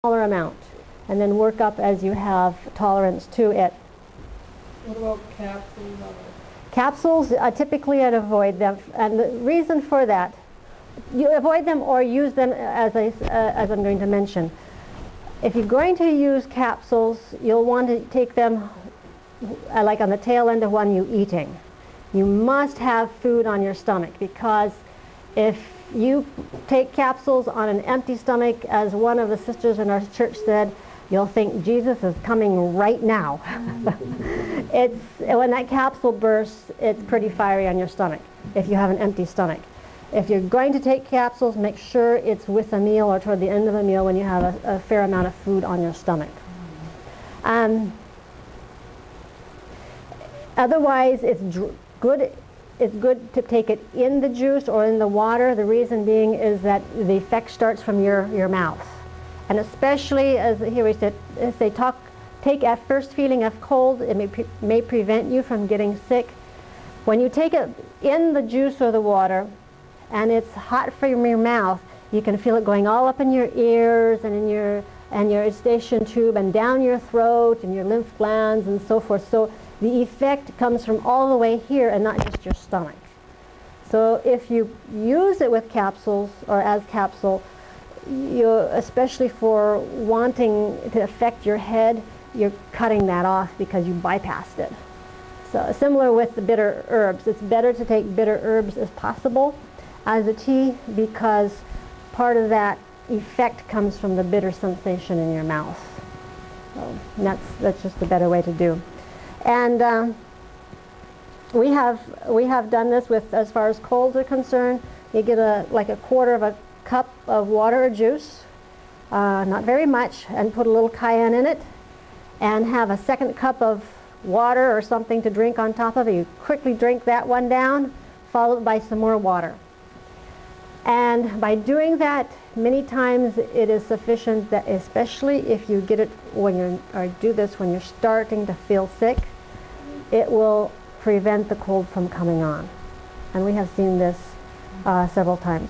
smaller amount, and then work up as you have tolerance to it. What about capsules? Capsules, typically I'd avoid them, and the reason for that, you avoid them or use them as I'm going to mention. If you're going to use capsules, you'll want to take them like on the tail end of when you're eating. You must have food on your stomach, because if you take capsules on an empty stomach, as one of the sisters in our church said, you'll think Jesus is coming right now. When that capsule bursts, it's pretty fiery on your stomach if you have an empty stomach. If you're going to take capsules, make sure it's with a meal or toward the end of a meal when you have a fair amount of food on your stomach. Otherwise, it's good to take it in the juice or in the water. The reason being is that the effect starts from your mouth. And especially, as here we said, as they take at first feeling of cold, it may prevent you from getting sick. When you take it in the juice or the water, and it's hot from your mouth, you can feel it going all up in your ears and in your eustachian tube and down your throat and your lymph glands and so forth. So the effect comes from all the way here and not just your stomach. So if you use it with capsules or as capsule, especially for wanting to affect your head, you're cutting that off because you bypassed it. So similar with the bitter herbs, it's better to take bitter herbs as possible as a tea, because part of that effect comes from the bitter sensation in your mouth. So that's just a better way to do. And we have done this with, as far as colds are concerned. You get like a quarter of a cup of water or juice, not very much, and put a little cayenne in it, and have a second cup of water or something to drink on top of it. You quickly drink that one down, followed by some more water. And by doing that many times, it is sufficient that, especially if you get it do this when you're starting to feel sick, it will prevent the cold from coming on. And we have seen this several times.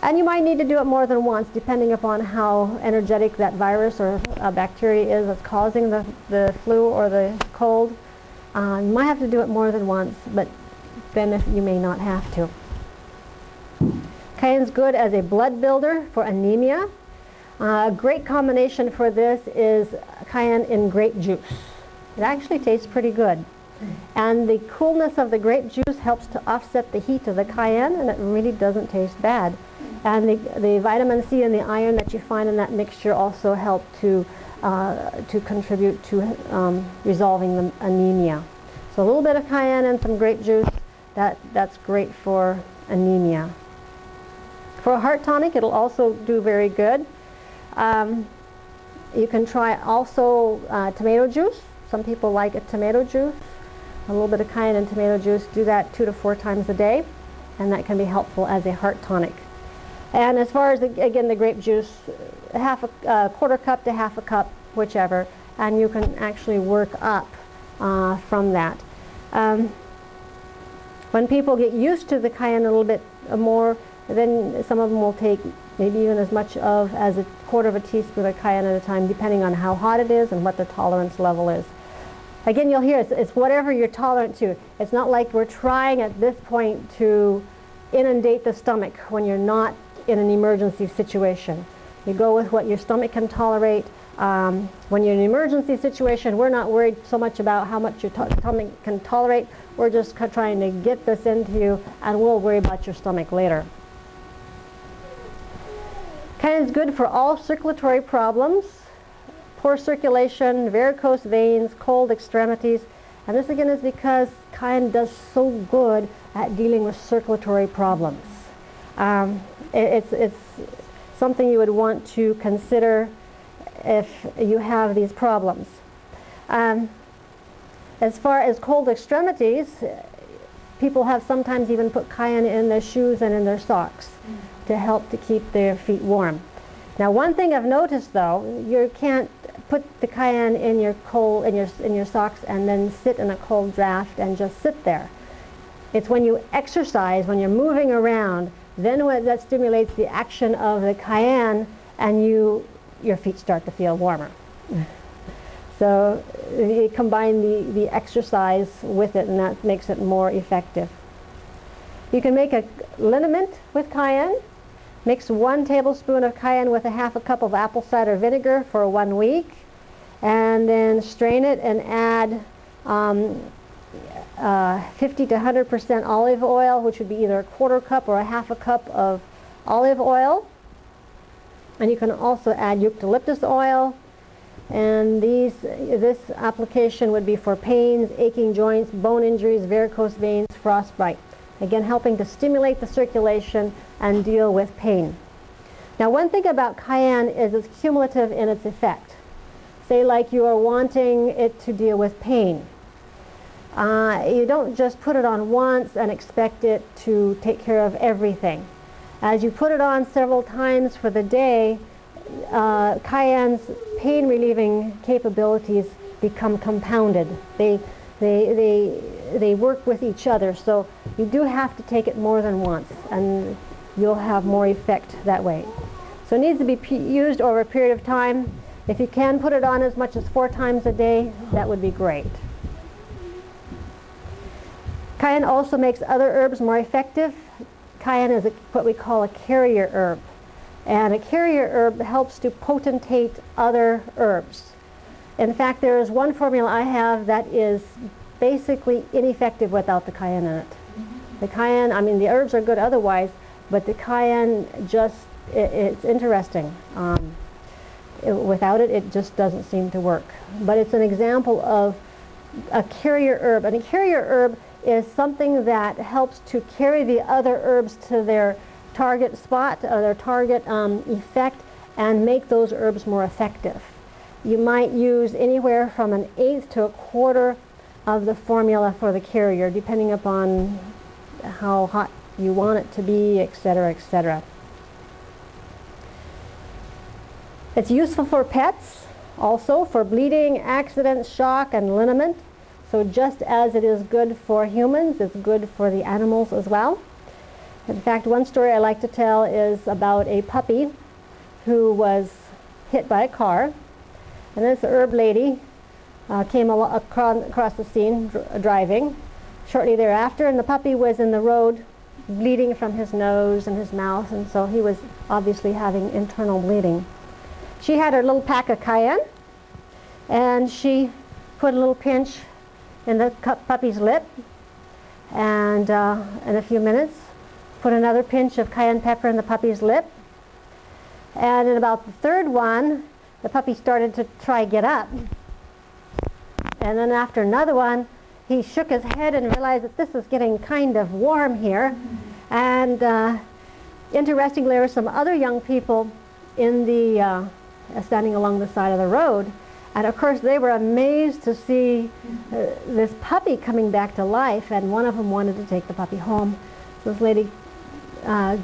And you might need to do it more than once, depending upon how energetic that virus or bacteria is that's causing the flu or the cold. You might have to do it more than once, but then you may not have to. Cayenne's good as a blood builder for anemia. A great combination for this is cayenne in grape juice. It actually tastes pretty good. And the coolness of the grape juice helps to offset the heat of the cayenne, and it really doesn't taste bad. And the vitamin C and the iron that you find in that mixture also help to contribute to resolving the anemia. So a little bit of cayenne and some grape juice, that's great for anemia. For a heart tonic, it'll also do very good. You can try also tomato juice. Some people like a tomato juice. A little bit of cayenne and tomato juice. Do that 2 to 4 times a day, and that can be helpful as a heart tonic. And as far as, again, the grape juice, quarter cup to half a cup, whichever, and you can actually work up from that. When people get used to the cayenne a little bit more, then some of them will take maybe even as much as a quarter of a teaspoon of cayenne at a time, depending on how hot it is and what the tolerance level is. Again, you'll hear it's whatever you're tolerant to. It's not like we're trying at this point to inundate the stomach when you're not in an emergency situation. You go with what your stomach can tolerate. When you're in an emergency situation, we're not worried so much about how much your stomach can tolerate. We're just trying to get this into you, and we'll worry about your stomach later. Cayenne is good for all circulatory problems, poor circulation, varicose veins, cold extremities. And this again is because cayenne does so good at dealing with circulatory problems. It's something you would want to consider if you have these problems. As far as cold extremities, people have sometimes even put cayenne in their shoes and in their socks to help to keep their feet warm. Now, one thing I've noticed, though, you can't put the cayenne in your socks and then sit in a cold draft and just sit there. It's when you exercise, when you're moving around, then that stimulates the action of the cayenne, and you your feet start to feel warmer. So you combine the exercise with it, and that makes it more effective. You can make a liniment with cayenne. Mix 1 tablespoon of cayenne with a half a cup of apple cider vinegar for 1 week, and then strain it and add 50 to 100% olive oil, which would be either a 1/4 cup or a half a cup of olive oil. And you can also add eucalyptus oil. And this application would be for pains, aching joints, bone injuries, varicose veins, frostbite. Again, helping to stimulate the circulation and deal with pain. Now, one thing about cayenne is it's cumulative in its effect. Say like you are wanting it to deal with pain. You don't just put it on once and expect it to take care of everything. As you put it on several times for the day, cayenne's pain relieving capabilities become compounded. They work with each other, so you do have to take it more than once, and you'll have more effect that way. So it needs to be used over a period of time. If you can put it on as much as 4 times a day, that would be great. Cayenne also makes other herbs more effective. Cayenne is what we call a carrier herb. And a carrier herb helps to potentate other herbs. In fact, there is one formula I have that is basically ineffective without the cayenne in it. The cayenne, I mean, the herbs are good otherwise, but the cayenne just, it's interesting. Without it, it just doesn't seem to work. But it's an example of a carrier herb. And a carrier herb is something that helps to carry the other herbs to their target spot, or their target effect, and make those herbs more effective. You might use anywhere from 1/8 to 1/4 of the formula for the carrier, depending upon how hot you want it to be, etc., etc. It's useful for pets, also for bleeding, accidents, shock, and liniment. So just as it is good for humans, it's good for the animals as well. In fact, one story I like to tell is about a puppy who was hit by a car. And this herb lady came across the scene driving shortly thereafter, and the puppy was in the road bleeding from his nose and his mouth, and so he was obviously having internal bleeding. She had her little pack of cayenne, and she put a little pinch in the puppy's lip, and in a few minutes put another pinch of cayenne pepper in the puppy's lip, and in about the 3rd one the puppy started to try get up, and then after another one he shook his head and realized that this is getting kind of warm here. And interestingly, there were some other young people in the standing along the side of the road. And of course, they were amazed to see this puppy coming back to life, and one of them wanted to take the puppy home. So this lady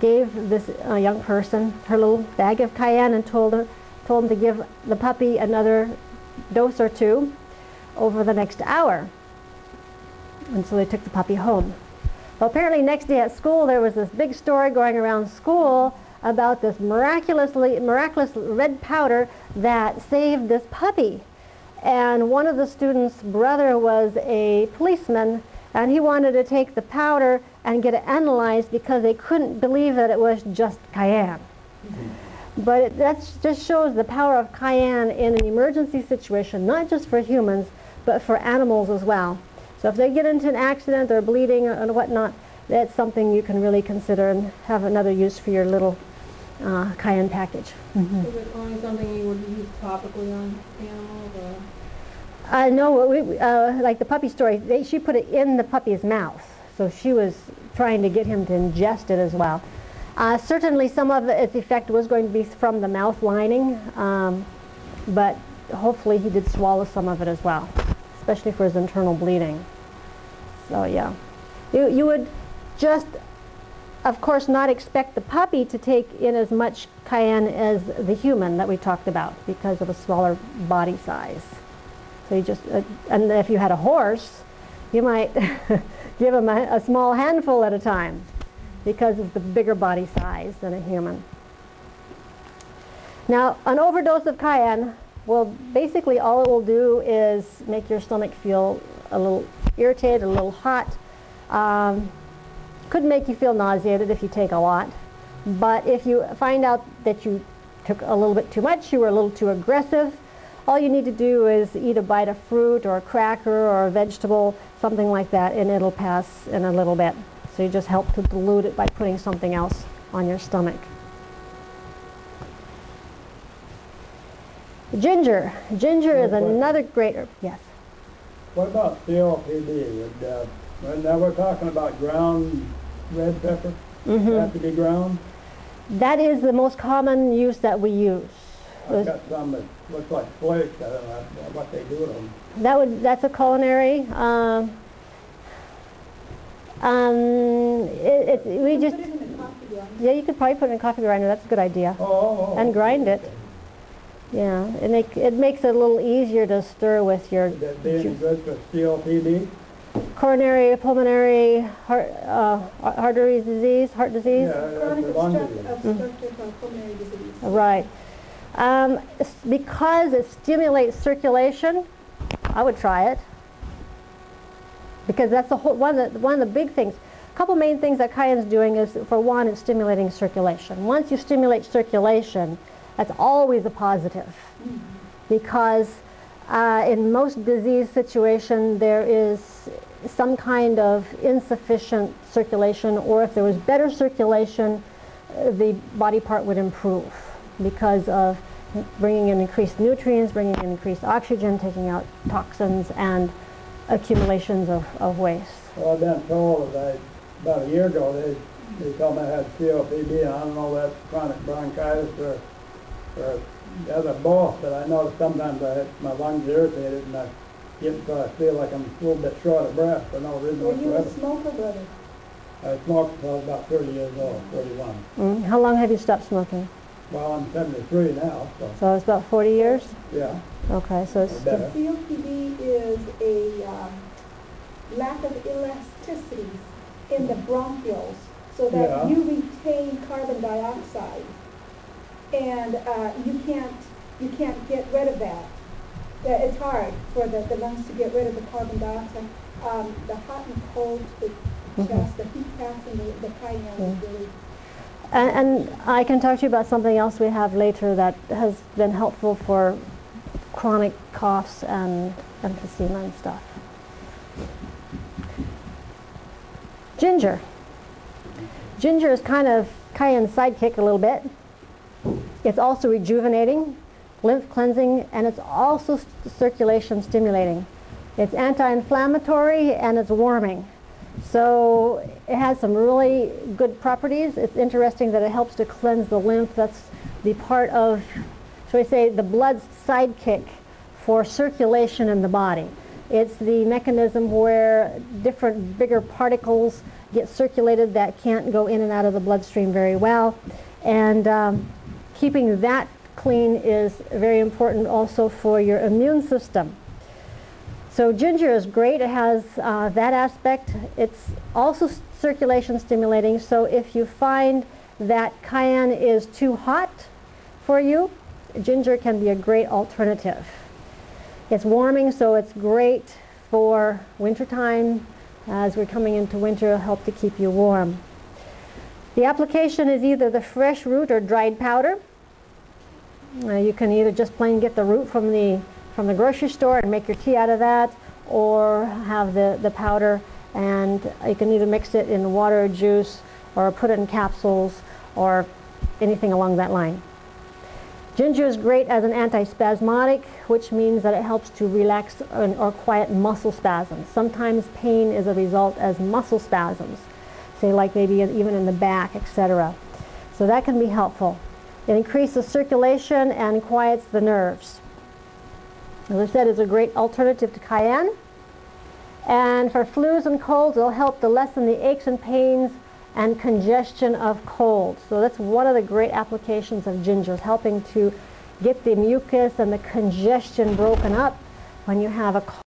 gave this young person her little bag of cayenne and told him to give the puppy another dose or 2 over the next hour. And so they took the puppy home. Well, apparently next day at school there was this big story going around school about this miraculous red powder that saved this puppy. And one of the students' brother was a policeman, and he wanted to take the powder and get it analyzed because they couldn't believe that it was just cayenne. But that just shows the power of cayenne in an emergency situation, not just for humans, but for animals as well. So if they get into an accident or bleeding or whatnot, that's something you can really consider and have another use for your little cayenne package. Mm-hmm. Is it only something you would use topically on animals? No, like the puppy story, she put it in the puppy's mouth. So she was trying to get him to ingest it as well. Certainly some of its effect was going to be from the mouth lining, but hopefully he did swallow some of it as well, especially for his internal bleeding. So yeah, you would just, of course, not expect the puppy to take in as much cayenne as the human that we talked about because of a smaller body size. So you just, and if you had a horse, you might give him a small handful at a time because of the bigger body size than a human. Now, an overdose of cayenne will basically all it will do is make your stomach feel a little irritated, a little hot. Could make you feel nauseated if you take a lot. But if you find out that you took a little bit too much, you were a little too aggressive, all you need to do is eat a bite of fruit or a cracker or a vegetable, something like that, and it'll pass in a little bit. So you just help to dilute it by putting something else on your stomach. Ginger. Ginger is another great herb. Yes. What about COPD? Now we're talking about ground red pepper. Have to be ground. That is the most common use that we use. I've got some that look like flakes. I don't know what they do with them. That's a culinary. We just Put it in a coffee grinder. Yeah, you could probably put it in a coffee grinder. That's a good idea. And grind it. Yeah, it makes it a little easier to stir with your. Would that be any good for COPD? Coronary, pulmonary, heart disease. Yeah, Chronic lung disease. obstructive pulmonary disease. Right. Because it stimulates circulation, I would try it. Because that's the one of the big things. A couple main things that cayenne's doing is, for one, it's stimulating circulation. Once you stimulate circulation, that's always a positive. Because in most disease situation, there is some kind of insufficient circulation, or if there was better circulation, the body part would improve because of bringing in increased nutrients, bringing in increased oxygen, taking out toxins and accumulations of waste. Well, I've been told that about a year ago they told me I had COPD, and I don't know that's chronic bronchitis or the other both, but I know sometimes my lungs irritated and I feel like I'm a little bit short of breath for no reason Were you a whatsoever. smoker, brother? I smoked until I was about 30 years old, 31. How long have you stopped smoking? Well, I'm 73 now, so So it's about 40 years? yeah. Okay, so it's Better. COPD is a lack of elasticity in the bronchioles, so that Yeah. you retain carbon dioxide, and you can't get rid of that. It's hard for the lungs to get rid of the carbon dioxide. The hot and cold, the chest, the heat passing, the cayenne is really. And I can talk to you about something else we have later that has been helpful for chronic coughs and emphysema and stuff. Ginger. Ginger is kind of cayenne's sidekick a little bit. It's also rejuvenating, lymph cleansing, and it's also circulation stimulating. It's anti-inflammatory and it's warming. So it has some really good properties. It's interesting that it helps to cleanse the lymph. That's the part of, shall we say, the blood's sidekick for circulation in the body. It's the mechanism where different bigger particles get circulated that can't go in and out of the bloodstream very well. And keeping that clean is very important also for your immune system. So ginger is great. It has that aspect. It's also circulation stimulating. So if you find that cayenne is too hot for you, ginger can be a great alternative. It's warming, so it's great for wintertime. As we're coming into winter, it'll help to keep you warm. The application is either the fresh root or dried powder. You can either just plain get the root from the grocery store and make your tea out of that, or have the powder, and you can either mix it in water or juice or put it in capsules or anything along that line. Ginger is great as an antispasmodic, which means that it helps to relax or quiet muscle spasms. Sometimes pain is a result as muscle spasms, say like maybe even in the back, etc. So that can be helpful. It increases circulation and quiets the nerves. As I said, it's a great alternative to cayenne. And for flus and colds, it'll help to lessen the aches and pains and congestion of colds. So that's one of the great applications of ginger, is helping to get the mucus and the congestion broken up when you have a cold.